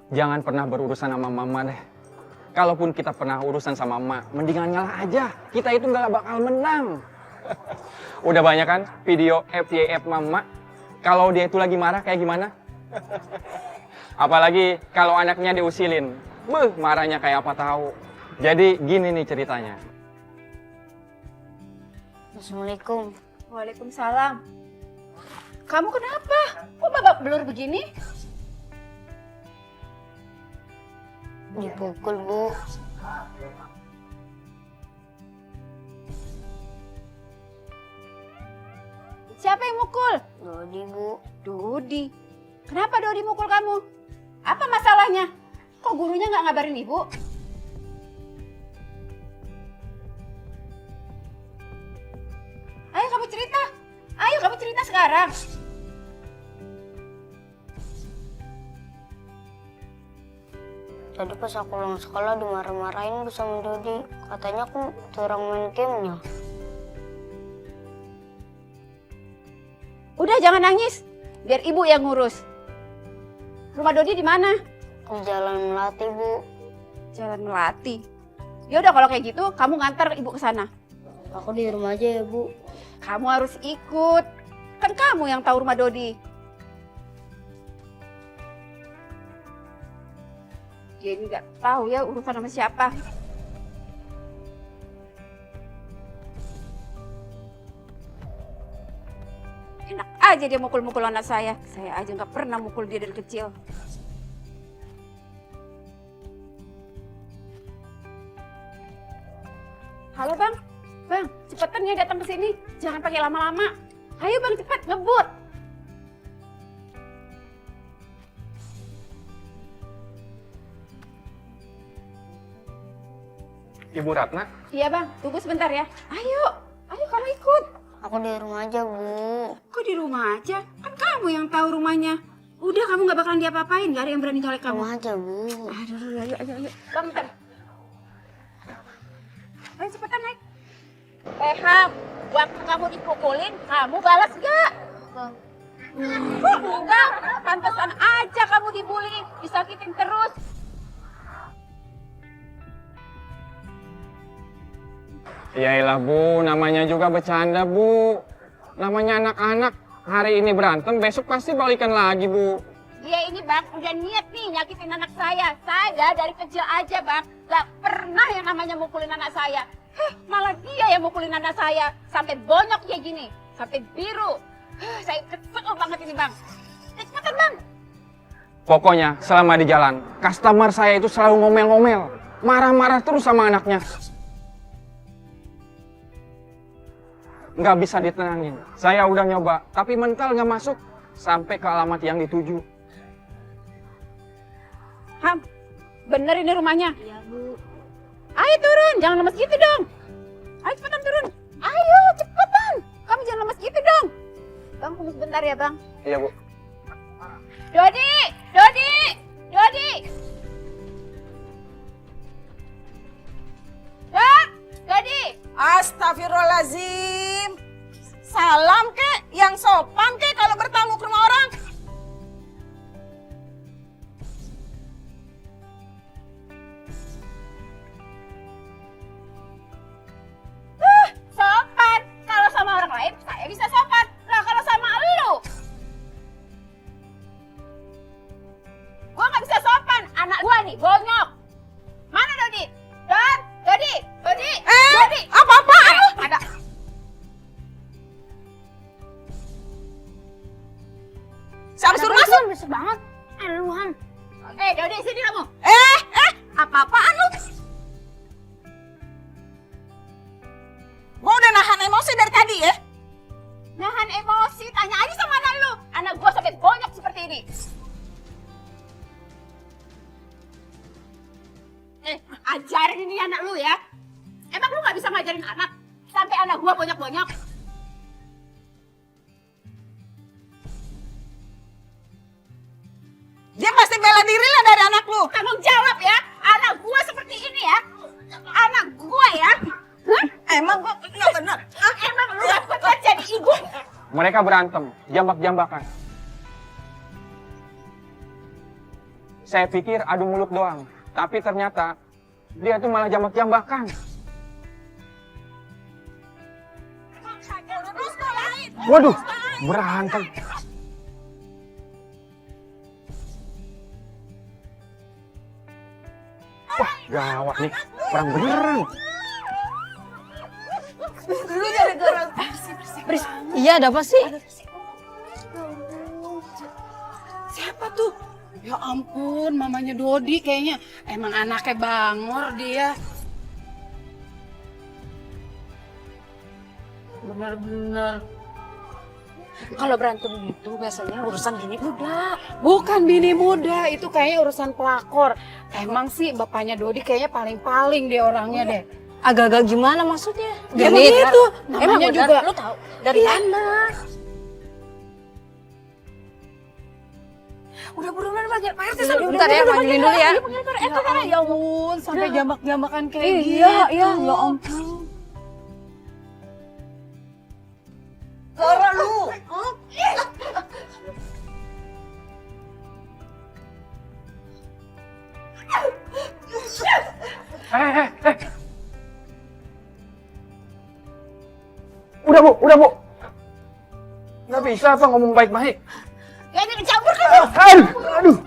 Jangan pernah berurusan sama mama deh. Kalaupun kita pernah urusan sama emak, mendingan ngalah aja. Kita itu nggak bakal menang. Udah banyak kan video FYF mama? Kalau dia itu lagi marah kayak gimana? Apalagi kalau anaknya diusilin. Marahnya kayak apa tahu. Jadi gini nih ceritanya. Assalamualaikum. Waalaikumsalam. Kamu kenapa? Kok babak belur begini? Dipukul, Bu. Siapa yang mukul? Dodi, Bu. Dodi. Kenapa Dodi mukul kamu? Apa masalahnya? Kok gurunya nggak ngabarin ibu? Ayo kamu cerita. Ayo kamu cerita sekarang. Tadi pas aku pulang sekolah dimarah-marahin Bu sama Dodi. Katanya aku curang main gamenya. Udah jangan nangis. Biar ibu yang ngurus. Rumah Dodi di mana? Di Jalan Melati, Bu. Jalan Melati. Ya udah kalau kayak gitu, kamu nganter ibu ke sana. Aku di rumah aja ya, Bu. Kamu harus ikut. Kan kamu yang tahu rumah Dodi. Dia ini nggak tahu ya urusan sama siapa. Enak aja dia mukul-mukul anak saya. Saya aja nggak pernah mukul dia dari kecil. Halo bang, bang cepetan ya datang ke sini. Jangan pakai lama-lama. Ayo bang cepat ngebut. Ibu Ratna, Iya bang, tunggu sebentar ya. Ayo, ayo kamu ikut. Aku di rumah aja, Bu. Kok di rumah aja? Kan kamu yang tahu rumahnya. Udah kamu nggak bakalan diapa-apain, nggak ada yang berani colek kamu. Rumah aja, Bu. Aduh, ayo. Bang, bentar. Ayo cepetan naik. Ham, waktu kamu dipukulin, kamu balas nggak? Enggak, pantesan aja kamu dibully, disakitin terus. Yailah Bu, namanya juga bercanda Bu. Namanya anak-anak, hari ini berantem, besok pasti balikan lagi Bu. Dia ini bang, udah niat nih nyakitin anak saya. Saya dari kecil aja bang, gak pernah yang namanya mukulin anak saya. Malah dia yang mukulin anak saya. Sampai bonyok kayak gini, sampai biru. Saya kesel banget ini bang. Cepetan bang. Pokoknya selama di jalan, customer saya itu selalu ngomel-ngomel. Marah-marah terus sama anaknya. Nggak bisa ditenangin. Saya udah nyoba, tapi mental nggak masuk sampai ke alamat yang dituju. Ham, bener ini rumahnya? Iya, Bu. Ayo turun, jangan lemes gitu dong. Ayo cepetan turun. Ayo cepetan. Kamu jangan lemes gitu dong. Bang, tunggu sebentar ya bang. Iya Bu. Dodi. Dodi. Astagfirullahaladzim. Salam kek, yang sopan kek kalau bertamu ke rumah orang. Sopan. Kalau sama orang lain, saya bisa sopan. Nah, kalau sama elu, gua nggak bisa sopan. Anak gua nih, bonyok. Mana Dodi? Dodi. Apa-apaan lu? Ada. Siapa suruh masuk? Besar banget. Aluhan. Dodi, sini kamu. Apa-apaan lu? Gua udah nahan emosi dari tadi ya. Nahan emosi, tanya aja sama anak lu. Anak gua sampai bonyok seperti ini. Ajarin ini anak lu ya. Emang lu gak bisa ngajarin anak? Sampai anak gua bonyok-bonyok. Dia pasti bela diri lah dari anak lu. Tanggung jawab ya. Anak gua seperti ini ya. Anak gua ya. Hah? Emang gua nggak benar. Emang lu gak kuat jadi ibu? Mereka berantem, jambak-jambakan. Saya pikir adu mulut doang, tapi ternyata dia tuh malah jambak-jambakan. Waduh, berantem. Wah, gawat nih, perang beneran. Iya, ada apa sih? Siapa tuh? Ya ampun, mamanya Dodi kayaknya. Emang anaknya bangor dia. Bener-bener. Kalau berantem gitu biasanya urusan bini muda. Bukan bini muda, itu kayaknya urusan pelakor. Emang sih bapaknya Dodi kayaknya paling-paling deh orangnya deh. Agak-agak gimana maksudnya? Ya begitu, namanya Emang juga. lu tahu dari mana? Udah buruan panggil Pak RT. Bentar ya, panggilin dulu ya. Panggil Pak RT kan. Ya ampun, sampai jambak-jambakan kayak gitu. Iya, ya ampun. Lara lu. Eh. Udah bu. Nggak bisa apa ngomong baik-baik. Ya ini dicampur kan. Aduh.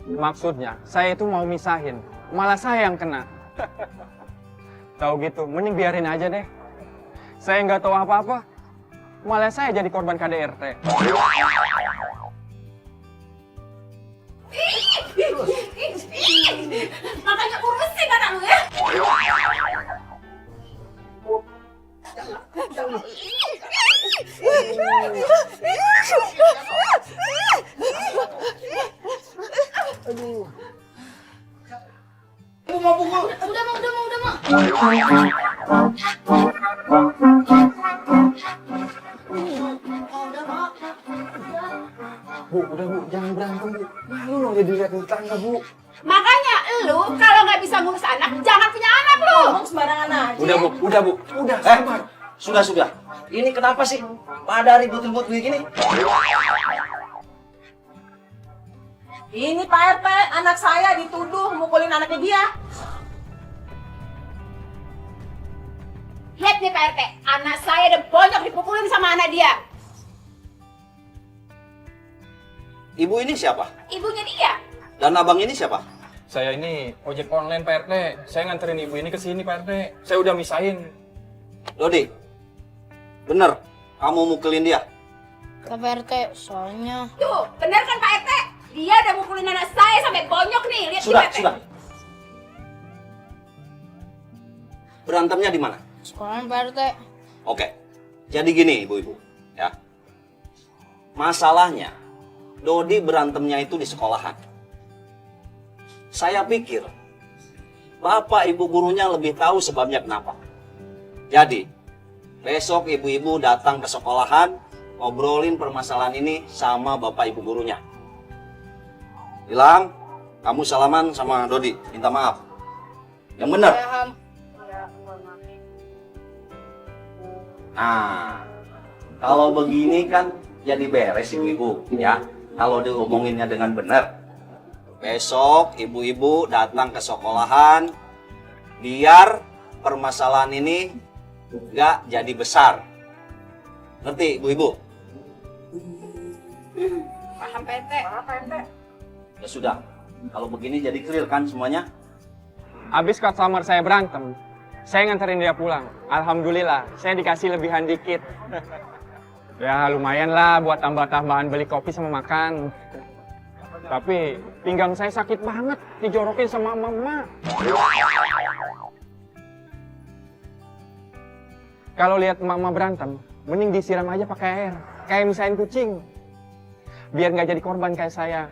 Maksudnya, saya itu mau misahin, malah saya yang kena. Tahu gitu, mending biarin aja deh. Saya nggak tahu apa-apa, malah saya jadi korban KDRT. Makanya urusin anak lu ya. Udah mau. Bu, udah bu, jangan berantem bu. Malu loh jadi lihat tetangga bu. Makanya lu kalau nggak bisa ngurus anak, jangan punya anak lu. Ngomong sembarangan aja. Udah bu, sabar. Sudah. Ini kenapa sih pada ribut-ribut begini? Ini Pak RT, anak saya dituduh mukulin anaknya dia. Lihat nih Pak RT, anak saya ada bonyok dipukulin sama anak dia. Ibu ini siapa? Ibunya dia. Dan abang ini siapa? Saya ini ojek online Pak RT. Saya nganterin ibu ini ke sini Pak RT. Saya udah misahin. Dodi, bener kamu mukulin dia? Pak RT, soalnya Tuh, bener kan Pak RT? Dia udah mukulin anak saya sampai bonyok nih. Lihat nih, Pak RT. Sudah. Berantemnya di mana? sekolah Pak RT. Oke, jadi gini ibu-ibu, ya. Masalahnya, Dodi berantemnya itu di sekolahan. Saya pikir, bapak ibu gurunya lebih tahu sebabnya kenapa. Jadi, besok ibu-ibu datang ke sekolahan, ngobrolin permasalahan ini sama bapak ibu gurunya. Bilang, kamu salaman sama Dodi, minta maaf. Yang benar. Nah, kalau begini kan jadi beres ibu-ibu, ya. Kalau diomonginnya dengan benar. Besok ibu-ibu datang ke sekolahan, biar permasalahan ini nggak jadi besar. Ngerti ibu-ibu? Paham Pak RT? Ya sudah, kalau begini jadi clear kan semuanya? Habis customer saya berantem, saya nganterin dia pulang. Alhamdulillah, saya dikasih lebihan dikit. Ya lumayan lah buat tambah-tambahan beli kopi sama makan. Tapi pinggang saya sakit banget, dijorokin sama mama. Kalau lihat mama berantem, mending disiram aja pakai air. Kayak misahin kucing. Biar nggak jadi korban kayak saya.